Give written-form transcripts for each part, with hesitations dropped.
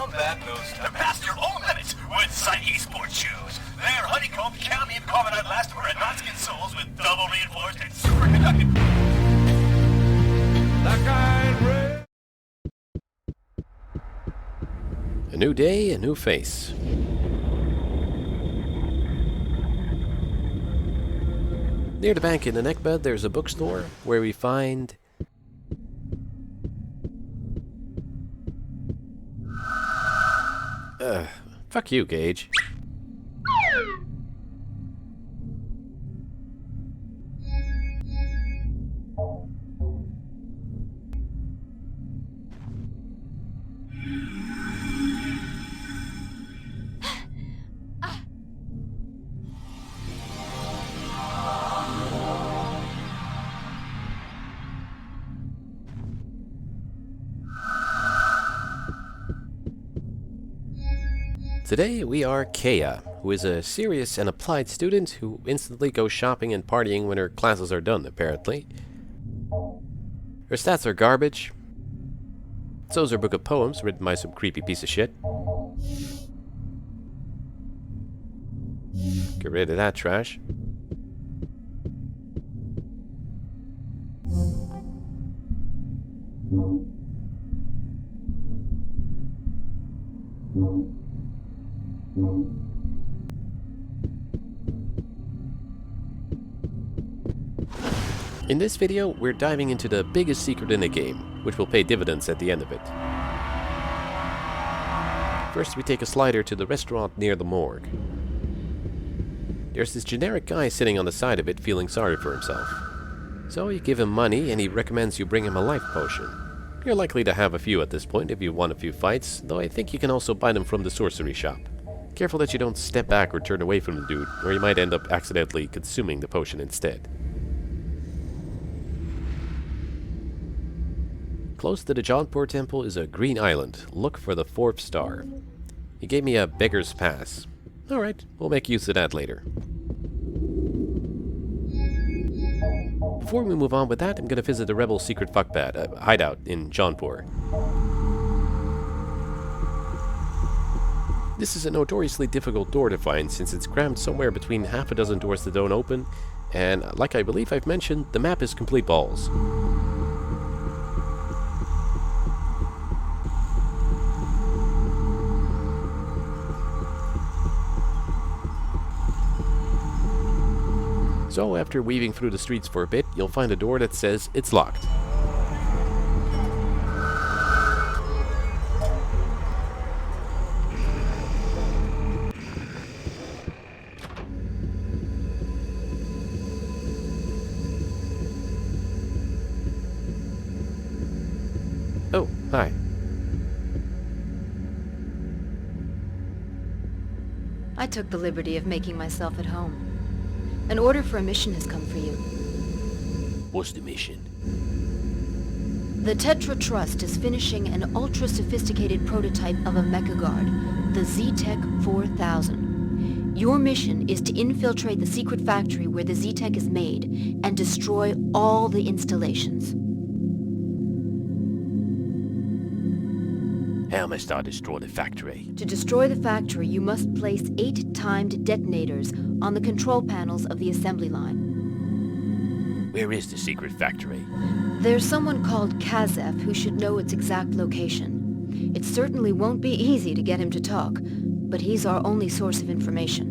combat those past your own limits with Sight Esports shoes. They're honeycombed cadmium carbonate elastomer and non-skin soles with double reinforced and super conductive. That guy red. A new day, a new face. Near the bank in the neckbed, there's a bookstore where we find... fuck you, Gage. Today we are Kea, who is a serious and applied student who instantly goes shopping and partying when her classes are done, apparently. Her stats are garbage. So's her book of poems, written by some creepy piece of shit. Get rid of that trash. In this video, we're diving into the biggest secret in the game, which will pay dividends at the end of it. First, we take a slider to the restaurant near the morgue. There's this generic guy sitting on the side of it feeling sorry for himself. So you give him money and he recommends you bring him a life potion. You're likely to have a few at this point if you won a few fights, though I think you can also buy them from the sorcery shop. Careful that you don't step back or turn away from the dude, or you might end up accidentally consuming the potion instead. Close to the Jaunpur temple is a green island. Look for the 4th star. He gave me a beggar's pass. Alright, we'll make use of that later. Before we move on with that, I'm gonna visit the rebel secret hideout in Jaunpur. This is a notoriously difficult door to find since it's crammed somewhere between half a dozen doors that don't open, and like I believe I've mentioned, the map is complete balls. So after weaving through the streets for a bit, you'll find a door that says it's locked. Oh, hi. I took the liberty of making myself at home. An order for a mission has come for you. What's the mission? The Tetra Trust is finishing an ultra-sophisticated prototype of a mecha guard, the Z-Tech 4000. Your mission is to infiltrate the secret factory where the Z-Tech is made and destroy all the installations. How must I destroy the factory? To destroy the factory, you must place 8 timed detonators on the control panels of the assembly line. Where is the secret factory? There's someone called Kazev who should know its exact location. It certainly won't be easy to get him to talk, but he's our only source of information.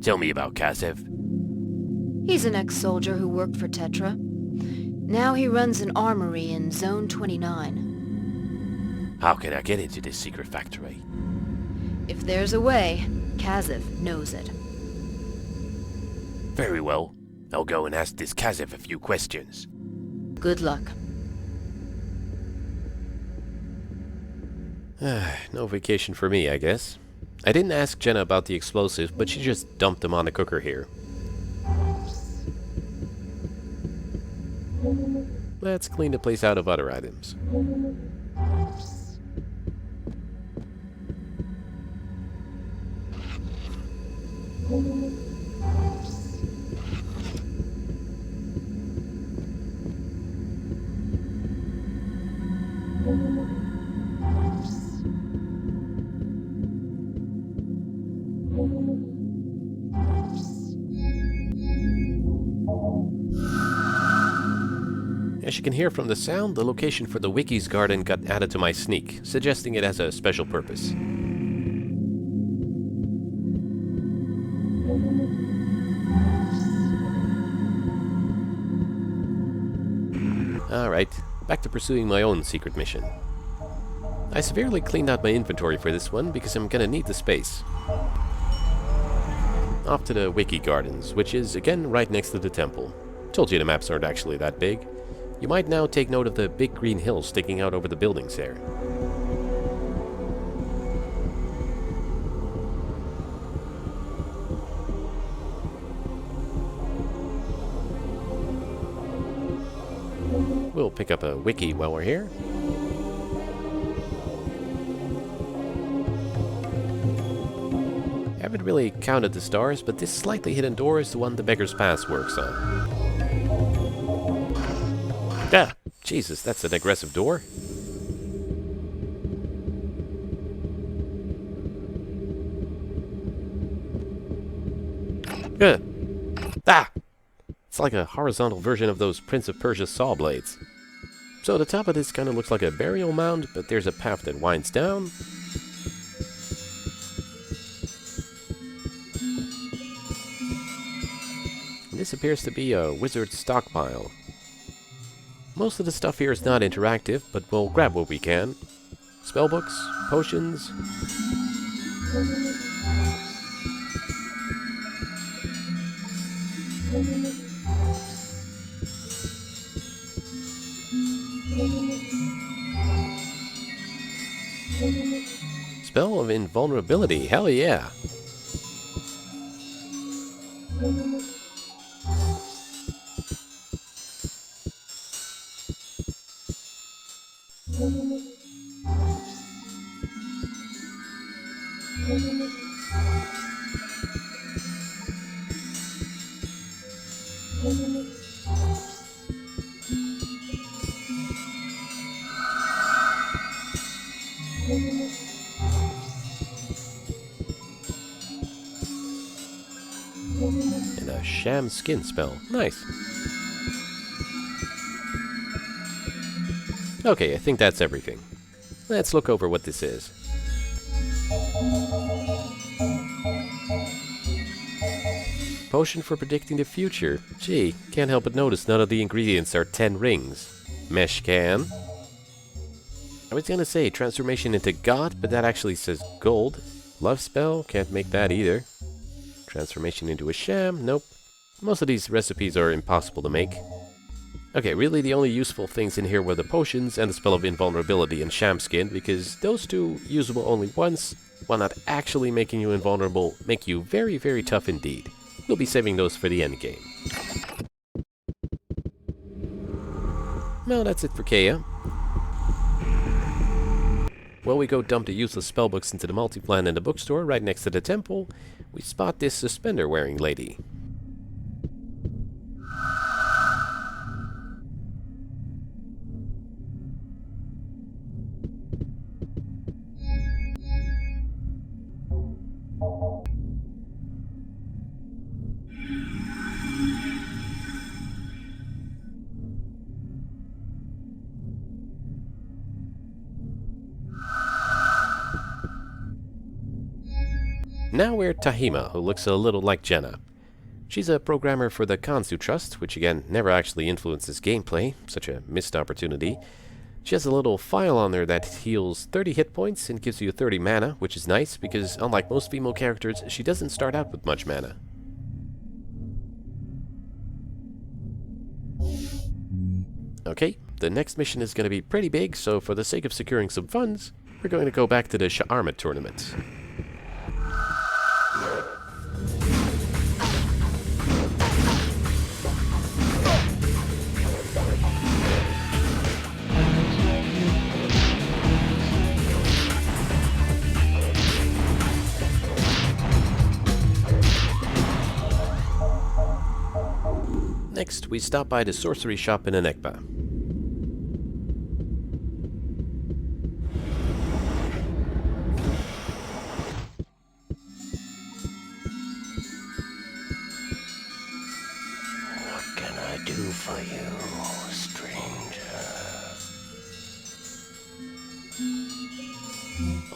Tell me about Kazev. He's an ex-soldier who worked for Tetra. Now he runs an armory in Zone 29. How can I get into this secret factory? If there's a way, Kazev knows it. Very well. I'll go and ask this Kazev a few questions. Good luck. No vacation for me, I guess. I didn't ask Jenna about the explosives, but she just dumped them on the cooker here. Let's clean the place out of other items. As you can hear from the sound, the location for the Wiki's garden got added to my sneak, suggesting it has a special purpose. Alright, back to pursuing my own secret mission. I severely cleaned out my inventory for this one because I'm gonna need the space. Off to the Wiki Gardens, which is, again, right next to the temple. Told you the maps aren't actually that big. You might now take note of the big green hills sticking out over the buildings there. We'll pick up a wiki while we're here. I haven't really counted the stars, but this slightly hidden door is the one the Beggar's Pass works on. Ah, Jesus, that's an aggressive door. Ah! It's like a horizontal version of those Prince of Persia saw blades. So the top of this kind of looks like a burial mound, but there's a path that winds down. This appears to be a wizard's stockpile. Most of the stuff here is not interactive, but we'll grab what we can. Spellbooks, potions. Spell of invulnerability, hell yeah! And a sham skin spell. Nice. Okay, I think that's everything. Let's look over what this is. Potion for predicting the future. Gee, can't help but notice none of the ingredients are 10 rings. Mesh can. I was gonna say transformation into god, but that actually says gold. Love spell, can't make that either. Transformation into a sham, nope. Most of these recipes are impossible to make. Okay, really the only useful things in here were the potions and the spell of invulnerability and sham skin, because those two, usable only once, while not actually making you invulnerable, make you very, very tough indeed. We'll be saving those for the end game. Well, that's it for Kea. While we go dump the useless spellbooks into the multiplan in the bookstore right next to the temple, we spot this suspender-wearing lady. Now we're Tahima, who looks a little like Jenna. She's a programmer for the Kansu Trust, which again never actually influences gameplay, such a missed opportunity. She has a little file on there that heals 30 hit points and gives you 30 mana, which is nice because unlike most female characters, she doesn't start out with much mana. Okay, the next mission is going to be pretty big, so for the sake of securing some funds, we're going to go back to the Sha'arma tournament. Next, we stop by the sorcery shop in Anekba.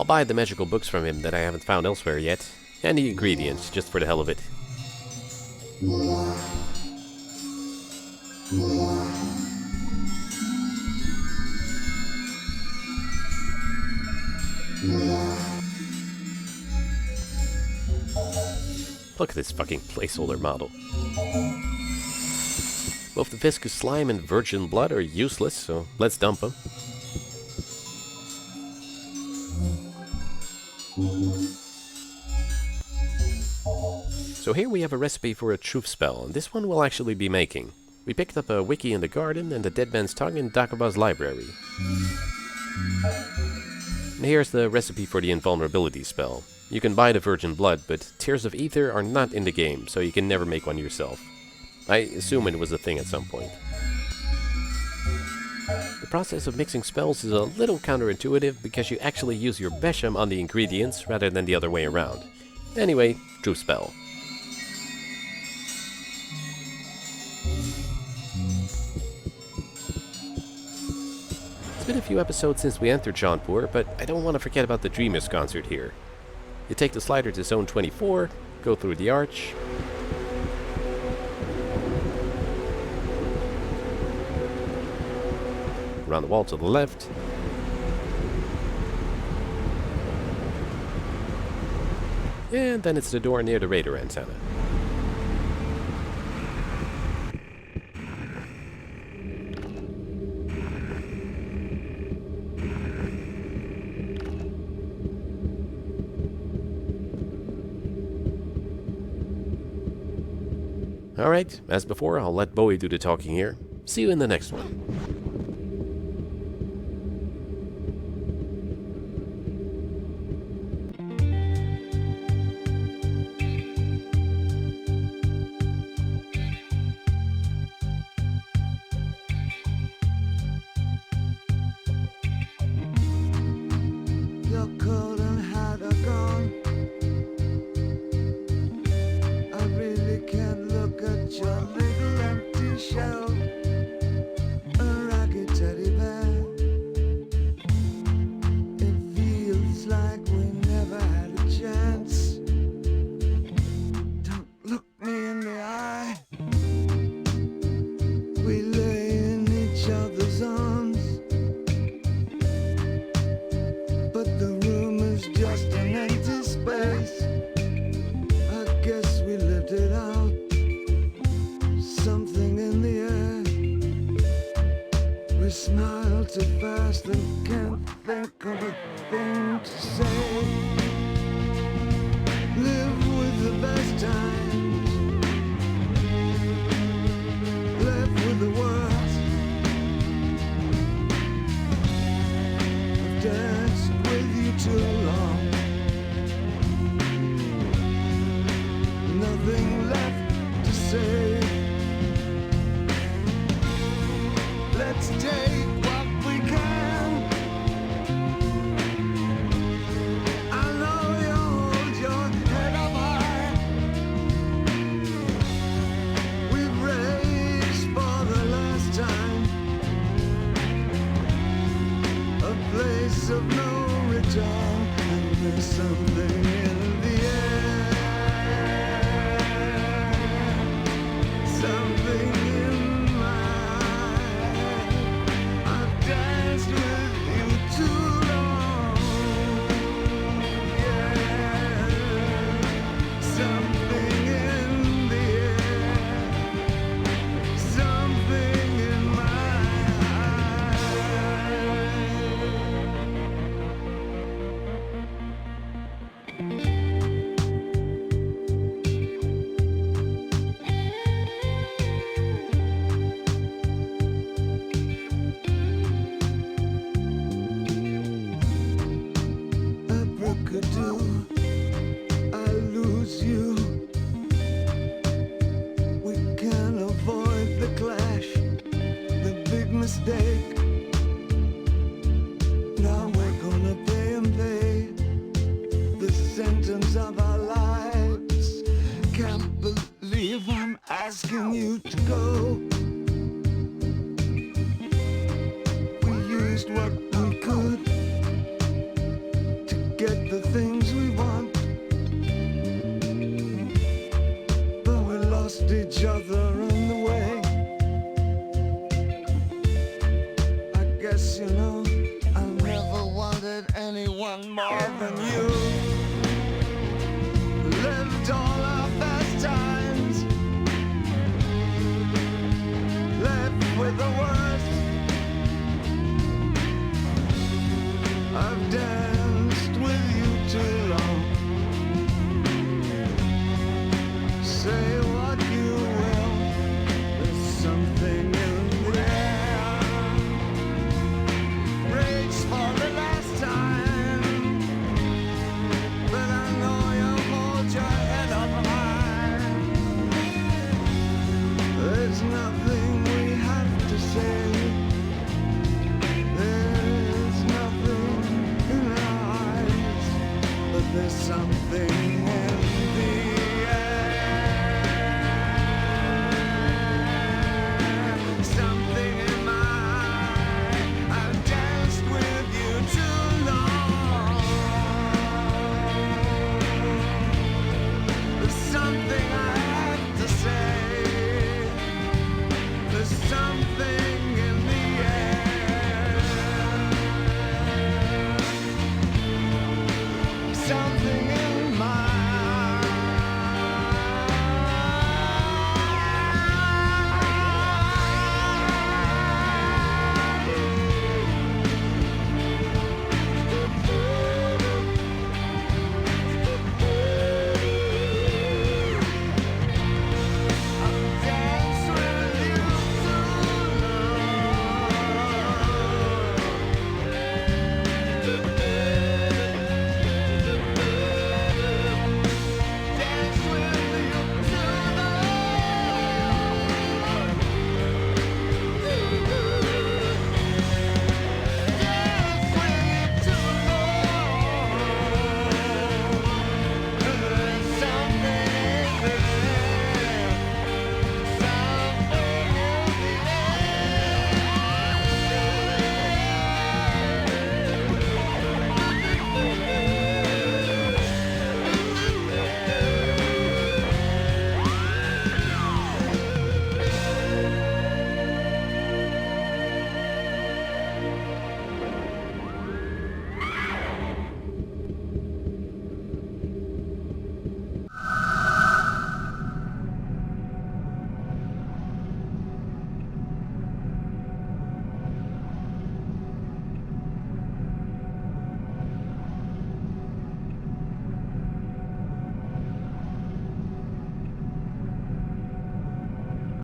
I'll buy the magical books from him that I haven't found elsewhere yet, and the ingredients, just for the hell of it. Look at this fucking placeholder model. Both the viscous slime and virgin blood are useless, so let's dump them. So here we have a recipe for a truth spell, and this one we'll actually be making. We picked up a wiki in the garden and the Dead Man's Tongue in Dakoba's library. And here's the recipe for the invulnerability spell. You can buy the virgin blood, but tears of ether are not in the game, so you can never make one yourself. I assume it was a thing at some point. The process of mixing spells is a little counterintuitive because you actually use your Besham on the ingredients rather than the other way around. Anyway, truth spell. It's been a few episodes since we entered Jaunpur, but I don't want to forget about the Dreamers concert here. You take the slider to zone 24, go through the arch, around the wall to the left, and then it's the door near the radar antenna. Alright, as before, I'll let Bowie do the talking here. See you in the next one. You're cold and hard are gone. I really can't look at your little empty shell. A ragged teddy bear. It feels like we never had a chance. Don't look me in the eye. We lay in each other's arms. But the room is just an empty space. I guess we lived it out. Something in the air. We smile too fast and can't think of a thing to say. Live with the best times. Left with the worst. I've danced with you too long. Nothing left to say. Let's take what we can. I know you hold your head up high. We've raised for the last time. A place of no return. And there's something in the air. Something in my eye. I've danced with you too long. Yeah. Something in the air. Something in my abracadoo, I lose you. We can't avoid the clash, the big mistake. Now we're gonna pay and pay the sentence of our lives. Can't believe I'm asking you to go. We used what we could to each other in the way. I guess you know I never wanted anyone more than you.